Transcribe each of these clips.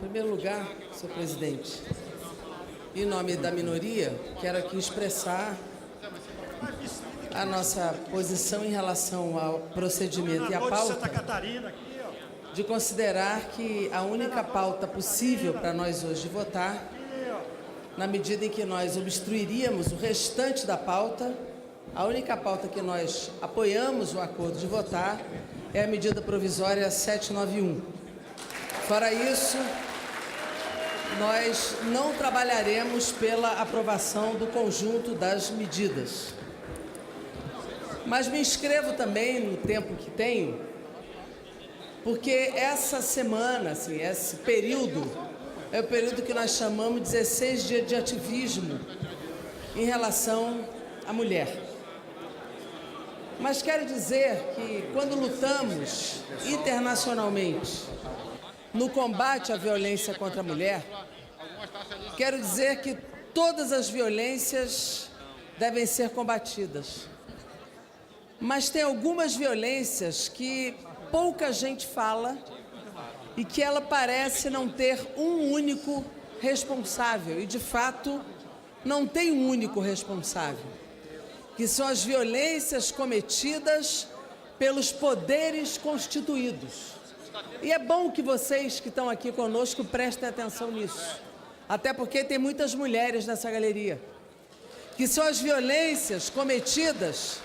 primeiro lugar, senhor presidente, em nome da minoria, quero aqui expressar a nossa posição em relação ao procedimento e à pauta, de considerar que a única pauta possível para nós hoje votar, na medida em que nós obstruiríamos o restante da pauta, a única pauta que nós apoiamos o acordo de votar é a medida provisória 791. Fora isso, nós não trabalharemos pela aprovação do conjunto das medidas. Mas me inscrevo também no tempo que tenho, porque essa semana, assim, esse período, é o período que nós chamamos de 16 dias de ativismo em relação à mulher. Mas quero dizer que quando lutamos internacionalmente no combate à violência contra a mulher, quero dizer que todas as violências devem ser combatidas. Mas tem algumas violências que pouca gente fala e que ela parece não ter um único responsável, e de fato não tem um único responsável, que são as violências cometidas pelos poderes constituídos. E é bom que vocês que estão aqui conosco prestem atenção nisso, até porque tem muitas mulheres nessa galeria, que são as violências cometidas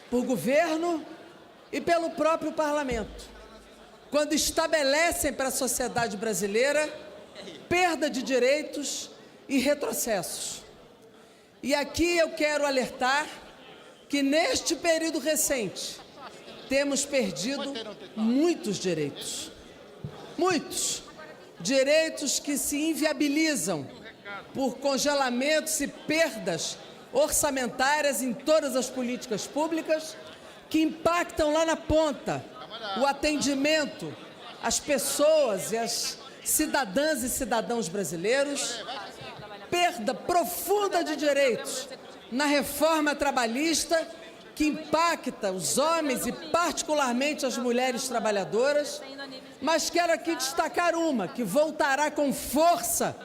por governo e pelo próprio parlamento, quando estabelecem para a sociedade brasileira perda de direitos e retrocessos. E aqui eu quero alertar que neste período recente temos perdido muitos direitos. Muitos direitos que se inviabilizam por congelamentos e perdas orçamentárias em todas as políticas públicas que impactam lá na ponta o atendimento às pessoas e às cidadãs e cidadãos brasileiros, perda profunda de direitos na reforma trabalhista que impacta os homens e particularmente as mulheres trabalhadoras, mas quero aqui destacar uma que voltará com força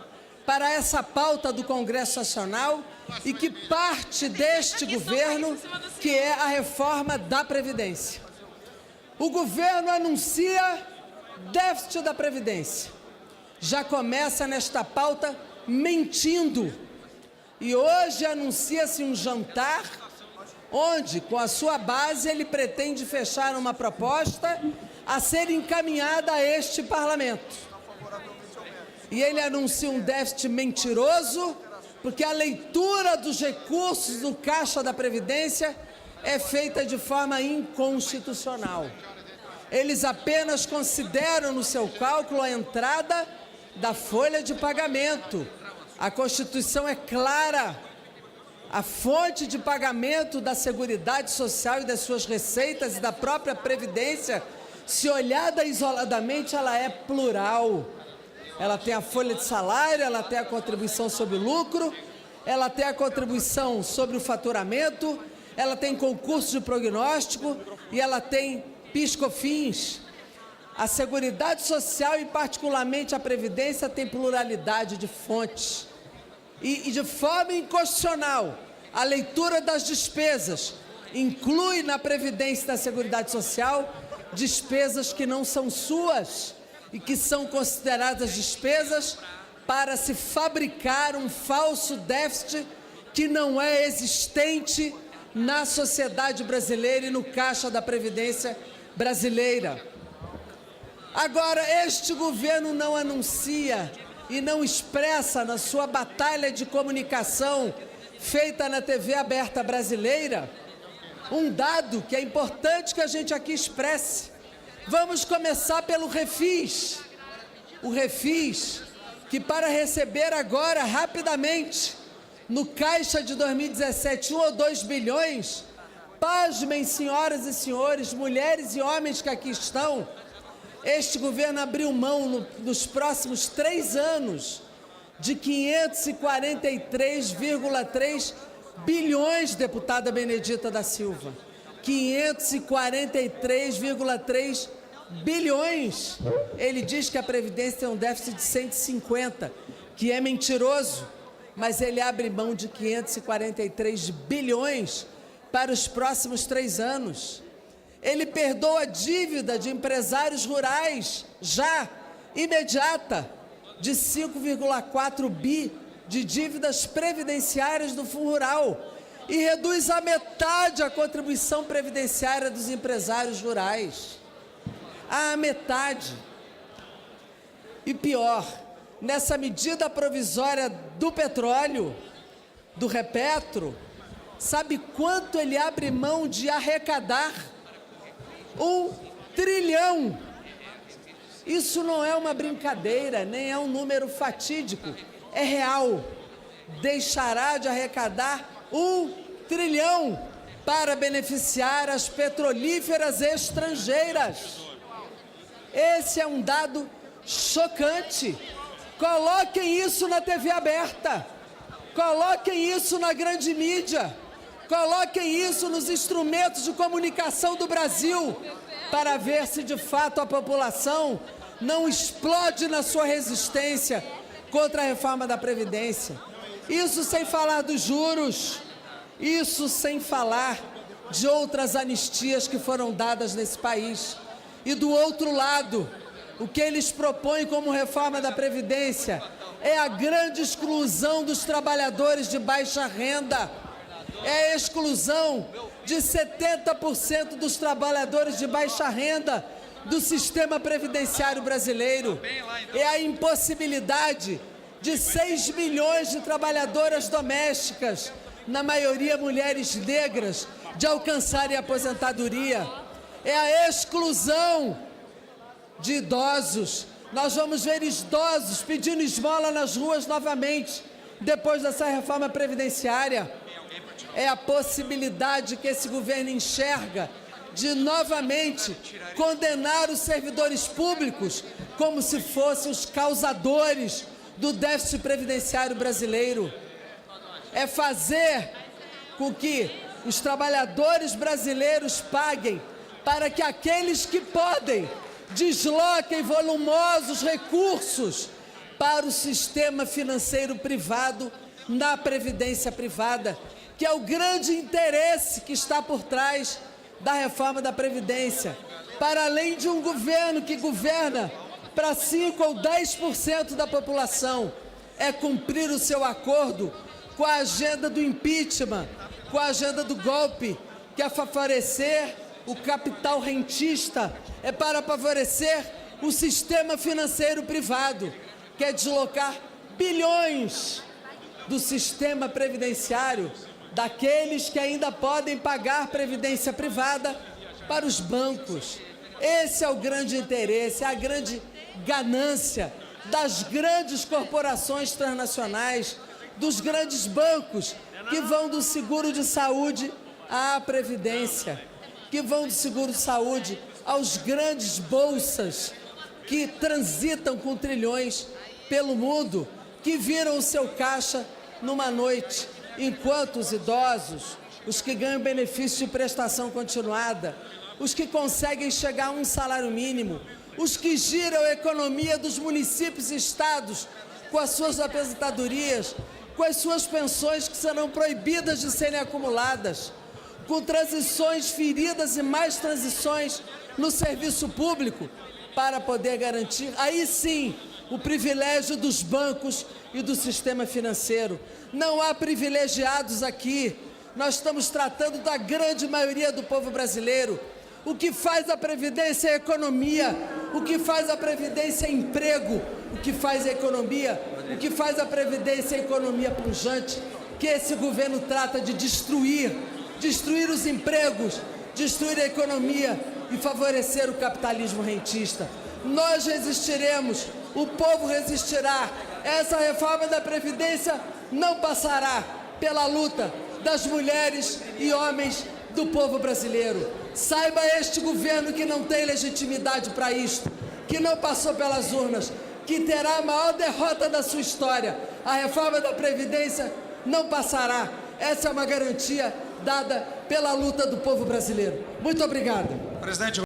para essa pauta do Congresso Nacional e que parte deste governo, que é a reforma da Previdência. O governo anuncia déficit da Previdência. Já começa nesta pauta mentindo. E hoje anuncia-se um jantar onde, com a sua base, ele pretende fechar uma proposta a ser encaminhada a este parlamento. E ele anuncia um déficit mentiroso, porque a leitura dos recursos do Caixa da Previdência é feita de forma inconstitucional. Eles apenas consideram no seu cálculo a entrada da folha de pagamento. A Constituição é clara. A fonte de pagamento da Seguridade Social e das suas receitas e da própria Previdência, se olhada isoladamente, ela é plural. Ela tem a folha de salário, ela tem a contribuição sobre o lucro, ela tem a contribuição sobre o faturamento, ela tem concurso de prognóstico e ela tem PIS/COFINS. A Seguridade Social e particularmente a Previdência tem pluralidade de fontes. E de forma inconstitucional, a leitura das despesas inclui na Previdência e na Seguridade Social despesas que não são suas e que são consideradas despesas para se fabricar um falso déficit que não é existente na sociedade brasileira e no Caixa da Previdência brasileira. Agora, este governo não anuncia e não expressa na sua batalha de comunicação feita na TV aberta brasileira um dado que é importante que a gente aqui expresse. Vamos começar pelo Refis. O Refis, que para receber agora rapidamente no Caixa de 2017 1 ou 2 bilhões, pasmem, senhoras e senhores, mulheres e homens que aqui estão, este governo abriu mão nos próximos 3 anos de 543,3 bilhões, deputada Benedita da Silva. 543,3 bilhões. Ele diz que a Previdência tem um déficit de 150, que é mentiroso, mas ele abre mão de 543 bilhões para os próximos 3 anos. Ele perdoa a dívida de empresários rurais, já imediata, de 5,4 bi de dívidas previdenciárias do Fundo Rural e reduz à metade a contribuição previdenciária dos empresários rurais. À metade. E pior, nessa medida provisória do petróleo, do Repetro, sabe quanto ele abre mão de arrecadar? 1 trilhão. Isso não é uma brincadeira, nem é um número fatídico, é real. Deixará de arrecadar 1 trilhão para beneficiar as petrolíferas estrangeiras. Esse é um dado chocante. Coloquem isso na TV aberta, coloquem isso na grande mídia, coloquem isso nos instrumentos de comunicação do Brasil, para ver se de fato a população não explode na sua resistência contra a reforma da Previdência. Isso sem falar dos juros, isso sem falar de outras anistias que foram dadas nesse país. E do outro lado, o que eles propõem como reforma da Previdência é a grande exclusão dos trabalhadores de baixa renda, é a exclusão de 70% dos trabalhadores de baixa renda do sistema previdenciário brasileiro, é a impossibilidade de 6 milhões de trabalhadoras domésticas, na maioria mulheres negras, de alcançarem a aposentadoria, é a exclusão de idosos. Nós vamos ver idosos pedindo esmola nas ruas novamente, depois dessa reforma previdenciária. É a possibilidade que esse governo enxerga de novamente condenar os servidores públicos como se fossem os causadores do déficit previdenciário brasileiro. É fazer com que os trabalhadores brasileiros paguem para que aqueles que podem desloquem volumosos recursos para o sistema financeiro privado, na previdência privada, que é o grande interesse que está por trás da reforma da Previdência. Para além de um governo que governa para 5 ou 10% da população, é cumprir o seu acordo com a agenda do impeachment, com a agenda do golpe, que é favorecer o capital rentista, é para favorecer o sistema financeiro privado, que é deslocar bilhões do sistema previdenciário, daqueles que ainda podem pagar previdência privada, para os bancos. Esse é o grande interesse, a grande ganância das grandes corporações transnacionais, dos grandes bancos, que vão do seguro de saúde à previdência, que vão do seguro de saúde aos grandes bolsas que transitam com trilhões pelo mundo, que viram o seu caixa numa noite, enquanto os idosos, os que ganham benefício de prestação continuada, os que conseguem chegar a um salário mínimo, os que giram a economia dos municípios e estados com as suas aposentadorias, com as suas pensões que serão proibidas de serem acumuladas, com transições feridas e mais transições no serviço público, para poder garantir, aí sim, o privilégio dos bancos e do sistema financeiro. Não há privilegiados aqui, nós estamos tratando da grande maioria do povo brasileiro. O que faz a Previdência é economia, o que faz a Previdência é emprego, o que faz a economia, o que faz a Previdência é economia pujante, que esse governo trata de destruir os empregos, destruir a economia e favorecer o capitalismo rentista. Nós resistiremos, o povo resistirá. Essa reforma da Previdência não passará pela luta das mulheres e homens do povo brasileiro. Saiba este governo que não tem legitimidade para isto, que não passou pelas urnas, que terá a maior derrota da sua história. A reforma da Previdência não passará. Essa é uma garantia dada pela luta do povo brasileiro. Muito obrigado. Presidente